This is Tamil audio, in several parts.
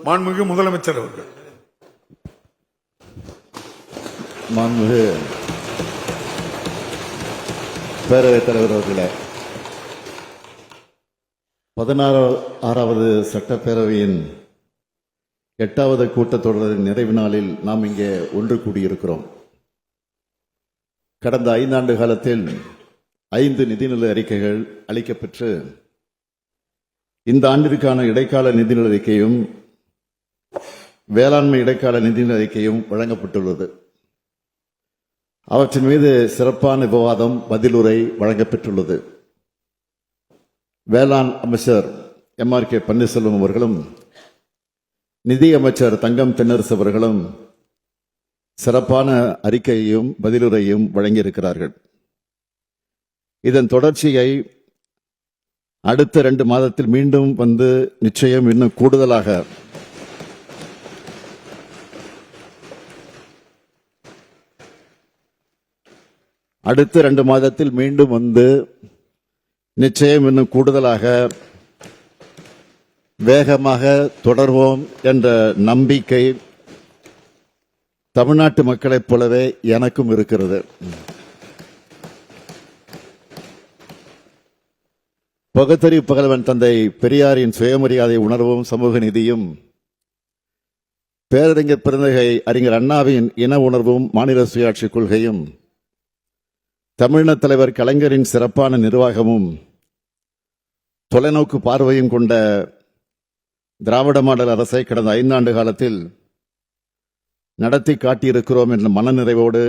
மாண்புமிகு முதலமைச்சர் அவர்கள். மாண்புமிகு பேரவைத் தலைவர் அவர்களே, 16வது சட்டப்பேரவையின் 8வது கூட்டத்தொடரின் நிறைவு நாளில் நாம் இங்கே ஒன்று கூடியிருக்கிறோம். கடந்த 5 ஆண்டு காலத்தில் 5 நிதிநிலை அறிக்கைகள் அளிக்கப்பெற்று இந்த ஆண்டிற்கான இடைக்கால நிதிநிலை அறிக்கையும் வேளாண்மை இடைக்கால நிதிநிலை அறிக்கையும் வழங்கப்பட்டுள்ளது. அவற்றின் மீது சிறப்பான விவாதம் பதிலுரை வழங்கப்பெற்றுள்ளது. வேளாண் அமைச்சர் MRK பன்னீர்செல்வம் அவர்களும் நிதி அமைச்சர் தங்கம் தென்னரசு அவர்களும் சிறப்பான அறிக்கையையும் பதிலுரையும் வழங்கியிருக்கிறார்கள். இதன் தொடர்ச்சியை அடுத்த 2 மாதத்தில் மீண்டும் வந்து நிச்சயம் இன்னும் கூடுதலாக அடுத்த 2 மாதத்தில் மீண்டும் வந்து நிச்சயம் இன்னும் கூடுதலாக வேகமாக தொடர்வோம் என்ற நம்பிக்கை தமிழ்நாட்டு மக்களைப் போலவே எனக்கும் இருக்கிறது. பகுத்தறிவு பகலவன் தந்தை பெரியாரின் சுயமரியாதை உணர்வும் சமூக நீதியும், பேரறிஞர் பெருந்தகை அறிஞர் அண்ணாவின் இன உணர்வும் மாநில சுயாட்சி கொள்கையும், தமிழின தலைவர் கலைஞரின் சிறப்பான நிர்வாகமும், தொலைநோக்கு பார்வையும் கொண்ட திராவிட மாடல் அரசை கடந்த 5 ஆண்டு காலத்தில் நடத்தி காட்டியிருக்கிறோம் என்ற மனநிறைவோடு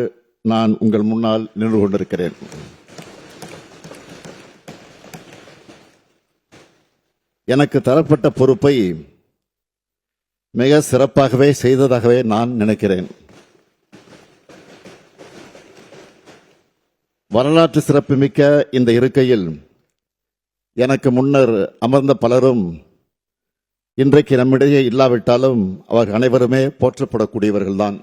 நான் உங்கள் முன்னால் நின்று கொண்டிருக்கிறேன். எனக்கு தரப்பட்ட பொறுப்பை மிக சிறப்பாகவே செய்ததாகவே நான் நினைக்கிறேன். வரலாற்று சிறப்புமிக்க இந்த இருக்கையில் எனக்கு முன்னர் அமர்ந்த பலரும் இன்றைக்கு நம்மிடையே இல்லாவிட்டாலும் அவர் அனைவருமே போற்றப்படக்கூடியவர்கள்தான்.